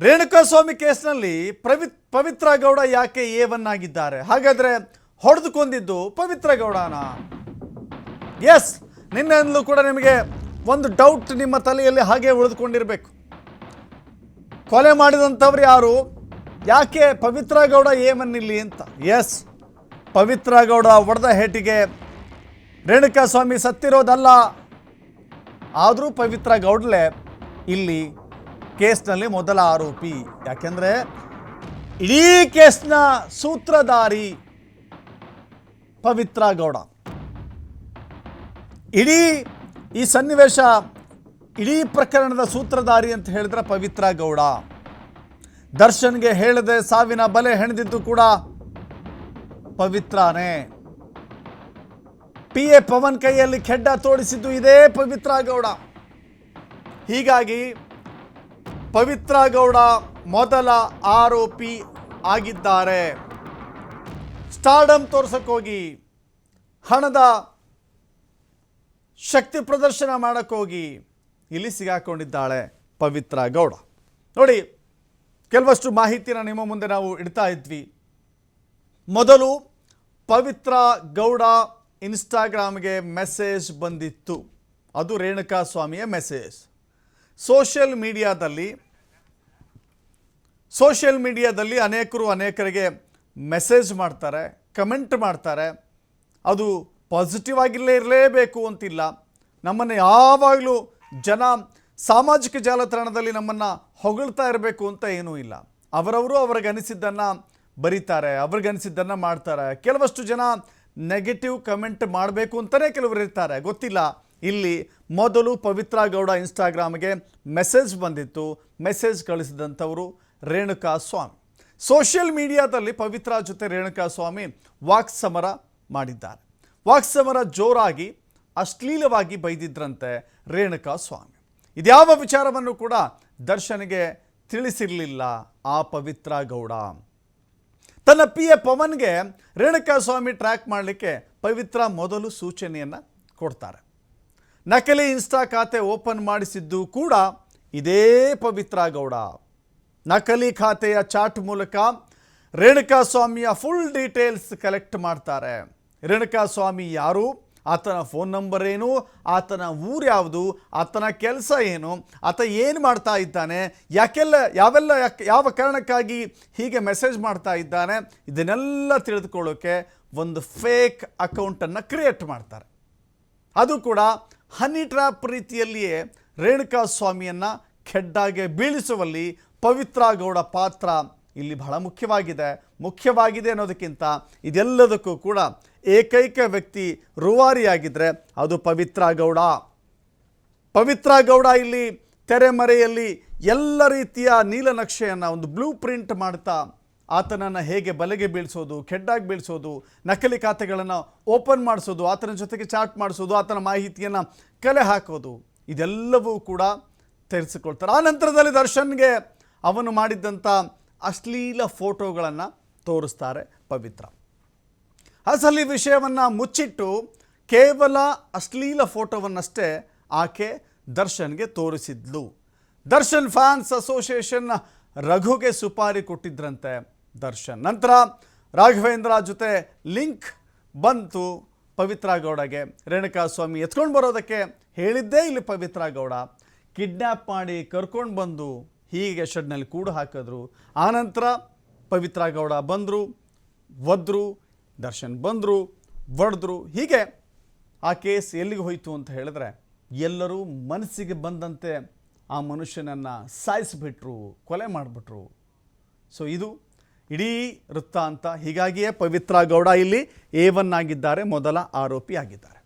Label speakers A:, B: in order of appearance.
A: ರೇಣುಕಾಸ್ವಾಮಿ ಕೇಸ್ನಲ್ಲಿ ಪವಿತ್ರ ಗೌಡ ಯಾಕೆ ಎ1 ಆಗಿದ್ದಾರೆ? ಹಾಗಾದ್ರೆ ಹೊಡೆದು ಕೊಂದಿದ್ದು ಪವಿತ್ರ ಗೌಡನ? ಎಸ್, ನಿನ್ನೆಂದಲೂ ಕೂಡ ನಿಮಗೆ ಒಂದು ಡೌಟ್ ನಿಮ್ಮ ತಲೆಯಲ್ಲಿ ಹಾಗೆ ಉಳಿದುಕೊಂಡಿರಬೇಕು. ಕೊಲೆ ಮಾಡಿದಂಥವ್ರು ಯಾರು, ಯಾಕೆ ಪವಿತ್ರ ಗೌಡ ಎ1 ಇಲ್ಲಿ ಅಂತ. ಎಸ್, ಪವಿತ್ರ ಗೌಡ ಹೊಡೆದ ಹೇಟಿಗೆ ರೇಣುಕಾಸ್ವಾಮಿ ಸತ್ತಿರೋದಲ್ಲ, ಆದರೂ ಪವಿತ್ರ ಗೌಡ್ಲೆ ಇಲ್ಲಿ ಕೇಸ್ನಲ್ಲಿ ಮೊದಲ ಆರೋಪಿ. ಯಾಕೆಂದರೆ ಇಡೀ ಕೇಸ್ನ ಸೂತ್ರಧಾರಿ ಪವಿತ್ರ ಗೌಡ. ಇಡೀ ಈ ಸನ್ನಿವೇಶ, ಇಡೀ ಪ್ರಕರಣದ ಸೂತ್ರಧಾರಿ ಅಂತ ಹೇಳಿದ್ರೆ ಪವಿತ್ರ ಗೌಡ. ದರ್ಶನ್ಗೆ ಹೇಳದೆ ಸಾವಿನ ಬಲೆ ಹೆಣೆದಿದ್ದು ಕೂಡ ಪವಿತ್ರನೇ. PA ಪವನ್ ಕೈಯಲ್ಲಿ ಖೆಡ್ಡ ತೋಡಿಸಿದ್ದು ಇದೇ ಪವಿತ್ರ ಗೌಡ. ಹೀಗಾಗಿ ಪವಿತ್ರ ಗೌಡ ಮೊದಲ ಆರೋಪಿ ಆಗಿದ್ದಾರೆ. ಸ್ಟಾರ್ಡಮ್ ತೋರ್ಸಕ್ಕೋಗಿ, ಹಣದ ಶಕ್ತಿ ಪ್ರದರ್ಶನ ಮಾಡೋಕ್ಕೋಗಿ ಇಲ್ಲಿ ಸಿಗಾಕೊಂಡಿದ್ದಾಳೆ ಪವಿತ್ರ ಗೌಡ. ನೋಡಿ, ಕೆಲವಷ್ಟು ಮಾಹಿತಿನ ನಿಮ್ಮ ಮುಂದೆ ನಾವು ಇಡ್ತಾ ಇದ್ವಿ. ಮೊದಲು ಪವಿತ್ರ ಗೌಡ ಇನ್ಸ್ಟಾಗ್ರಾಮ್ಗೆ ಮೆಸೇಜ್ ಬಂದಿತ್ತು. ಅದು ರೇಣುಕಾಸ್ವಾಮಿಯ ಮೆಸೇಜ್. ಸೋಷಿಯಲ್ ಮೀಡಿಯಾದಲ್ಲಿ ಅನೇಕರಿಗೆ ಮೆಸೇಜ್ ಮಾಡ್ತಾರೆ, ಕಮೆಂಟ್ ಮಾಡ್ತಾರೆ. ಅದು ಪಾಸಿಟಿವ್ ಆಗಿರಲೇಬೇಕು ಅಂತಿಲ್ಲ. ನಮ್ಮನ್ನು ಯಾವಾಗಲೂ ಜನ ಸಾಮಾಜಿಕ ಜಾಲತಾಣದಲ್ಲಿ ನಮ್ಮನ್ನು ಹೊಗಳ್ತಾ ಇರಬೇಕು ಅಂತ ಏನೂ ಇಲ್ಲ. ಅವರವರು ಅವ್ರಿಗನಿಸಿದ್ದನ್ನು ಬರೀತಾರೆ, ಅವ್ರಿಗನಿಸಿದ್ದನ್ನು ಮಾಡ್ತಾರೆ. ಕೆಲವಷ್ಟು ಜನ ನೆಗೆಟಿವ್ ಕಮೆಂಟ್ ಮಾಡಬೇಕು ಅಂತಲೇ ಕೆಲವರು ಇರ್ತಾರೆ, ಗೊತ್ತಿಲ್ಲ. ಇಲ್ಲಿ ಮೊದಲು ಪವಿತ್ರ ಗೌಡ ಇನ್ಸ್ಟಾಗ್ರಾಮ್ಗೆ ಮೆಸೇಜ್ ಬಂದಿತ್ತು. ಮೆಸೇಜ್ ಕಳಿಸಿದಂಥವರು ರೇಣುಕಾಸ್ವಾಮಿ. ಸೋಷಿಯಲ್ ಮೀಡಿಯಾದಲ್ಲಿ ಪವಿತ್ರ ಜೊತೆ ರೇಣುಕಾಸ್ವಾಮಿ ವಾಕ್ಸಮರ ಮಾಡಿದ್ದಾರೆ. ವಾಕ್ಸಮರ ಜೋರಾಗಿ ಅಶ್ಲೀಲವಾಗಿ ಬೈದಿದ್ರಂತೆ ರೇಣುಕಾಸ್ವಾಮಿ. ಇದ್ಯಾವ ವಿಚಾರವನ್ನು ಕೂಡ ದರ್ಶನ್ಗೆ ತಿಳಿಸಿರಲಿಲ್ಲ ಆ ಪವಿತ್ರ ಗೌಡ. ತನ್ನ PA ಪವನ್ಗೆ ರೇಣುಕಾಸ್ವಾಮಿ ಟ್ರ್ಯಾಕ್ ಮಾಡಲಿಕ್ಕೆ ಪವಿತ್ರ ಮೊದಲು ಸೂಚನೆಯನ್ನು ಕೊಡ್ತಾರೆ. ನಕಲಿ ಇನ್ಸ್ಟಾ ಖಾತೆ ಓಪನ್ ಮಾಡಿಸಿದ್ದು ಕೂಡ ಇದೇ ಪವಿತ್ರ ಗೌಡ. ನಕಲಿ ಖಾತೆಯ ಚಾಟ್ ಮೂಲಕ ರೇಣುಕಾಸ್ವಾಮಿಯ ಫುಲ್ ಡೀಟೇಲ್ಸ್ ಕಲೆಕ್ಟ್ ಮಾಡ್ತಾರೆ. ರೇಣುಕಾಸ್ವಾಮಿ ಯಾರು, ಆತನ ಫೋನ್ ನಂಬರ್ ಏನು, ಆತನ ಊರು ಯಾವುದು, ಆತನ ಕೆಲಸ ಏನು, ಆತ ಏನು ಮಾಡ್ತಾ ಇದ್ದಾನೆ, ಯಾವ ಕಾರಣಕ್ಕಾಗಿ ಹೀಗೆ ಮೆಸೇಜ್ ಮಾಡ್ತಾ ಇದ್ದಾನೆ, ಇದನ್ನೆಲ್ಲ ತಿಳಿದುಕೊಳ್ಳೋಕ್ಕೆ ಒಂದು ಫೇಕ್ ಅಕೌಂಟನ್ನು ಕ್ರಿಯೇಟ್ ಮಾಡ್ತಾರೆ. ಅದು ಕೂಡ ಹನಿ ಟ್ರ್ಯಾಪ್ ರೀತಿಯಲ್ಲಿಯೇ ರೇಣುಕಾಸ್ವಾಮಿಯನ್ನು ಖೆಡ್ಡಾಗೆ ಬೀಳಿಸುವಲ್ಲಿ ಪವಿತ್ರ ಗೌಡ ಪಾತ್ರ ಇಲ್ಲಿ ಬಹಳ ಮುಖ್ಯವಾಗಿದೆ ಅನ್ನೋದಕ್ಕಿಂತ ಇದೆಲ್ಲದಕ್ಕೂ ಕೂಡ ಏಕೈಕ ವ್ಯಕ್ತಿ ರೂವಾರಿಯಾಗಿದ್ದರೆ ಅದು ಪವಿತ್ರ ಗೌಡ. ಪವಿತ್ರ ಗೌಡ ಇಲ್ಲಿ ತೆರೆಮರೆಯಲ್ಲಿ ಎಲ್ಲ ರೀತಿಯ ನೀಲನಕ್ಷೆಯನ್ನು ಒಂದು ಬ್ಲೂ ಪ್ರಿಂಟ್ ಮಾಡ್ತಾ ಆತನನ್ನು ಹೇಗೆ ಬಲೆಗೆ ಬೀಳಿಸೋದು, ಖೆಡ್ಡಾಗಿ ಬೀಳಿಸೋದು, ನಕಲಿ ಖಾತೆಗಳನ್ನು ಓಪನ್ ಮಾಡಿಸೋದು, ಆತನ ಜೊತೆಗೆ ಚಾಟ್ ಮಾಡಿಸೋದು, ಆತನ ಮಾಹಿತಿಯನ್ನು ಕಲೆ ಹಾಕೋದು, ಇದೆಲ್ಲವೂ ಕೂಡ ತೆರೆಸಿಕೊಳ್ತಾರೆ. ಆ ನಂತರದಲ್ಲಿ ದರ್ಶನ್ಗೆ ಅವನು ಮಾಡಿದ್ದಂಥ ಅಶ್ಲೀಲ ಫೋಟೋಗಳನ್ನು ತೋರಿಸ್ತಾರೆ ಪವಿತ್ರ. ಅಸಲಿ ವಿಷಯವನ್ನು ಮುಚ್ಚಿಟ್ಟು ಕೇವಲ ಅಶ್ಲೀಲ ಫೋಟೋವನ್ನಷ್ಟೇ ಆಕೆ ದರ್ಶನ್ಗೆ ತೋರಿಸಿದ್ಲು. ದರ್ಶನ್ ಫ್ಯಾನ್ಸ್ ಅಸೋಸಿಯೇಷನ್ ರಘುಗೆ ಸುಪಾರಿ ಕೊಟ್ಟಿದ್ರಂತೆ ದರ್ಶನ್. ನಂತರ ರಾಘವೇಂದ್ರ ಜೊತೆ ಲಿಂಕ್ ಬಂತು ಪವಿತ್ರ ಗೌಡಗೆ. ರೇಣುಕಾಸ್ವಾಮಿ ಎತ್ಕೊಂಡು ಬರೋದಕ್ಕೆ ಹೇಳಿದ್ದೇ ಇಲ್ಲಿ ಪವಿತ್ರ ಗೌಡ. ಕಿಡ್ನ್ಯಾಪ್ ಮಾಡಿ ಕರ್ಕೊಂಡು ಬಂದು ಹೀಗೆ ಶೆಡ್ನಲ್ಲಿ ಕೂಡು ಹಾಕಿದ್ರು. ಆನಂತರ ಪವಿತ್ರ ಗೌಡ ಬಂದರು, ಒದ್ರು, ದರ್ಶನ್ ಬಂದರು, ಒಡೆದ್ರು. ಹೀಗೆ ಆ ಕೇಸ್ ಎಲ್ಲಿಗೆ ಹೋಯಿತು ಅಂತ ಹೇಳಿದ್ರೆ, ಎಲ್ಲರೂ ಮನಸ್ಸಿಗೆ ಬಂದಂತೆ ಆ ಮನುಷ್ಯನನ್ನು ಸಾಯಿಸಿಬಿಟ್ರು, ಕೊಲೆ ಮಾಡಿಬಿಟ್ರು. ಸೊ ಇದು ಇಡೀ ವೃತ್ತಾಂತ. ಹೀಗಾಗಿಯೇ ಪವಿತ್ರ ಗೌಡ ಇಲ್ಲಿ A1 ಆಗಿದ್ದಾರೆ, ಮೊದಲ ಆರೋಪಿ ಆಗಿದ್ದಾರೆ.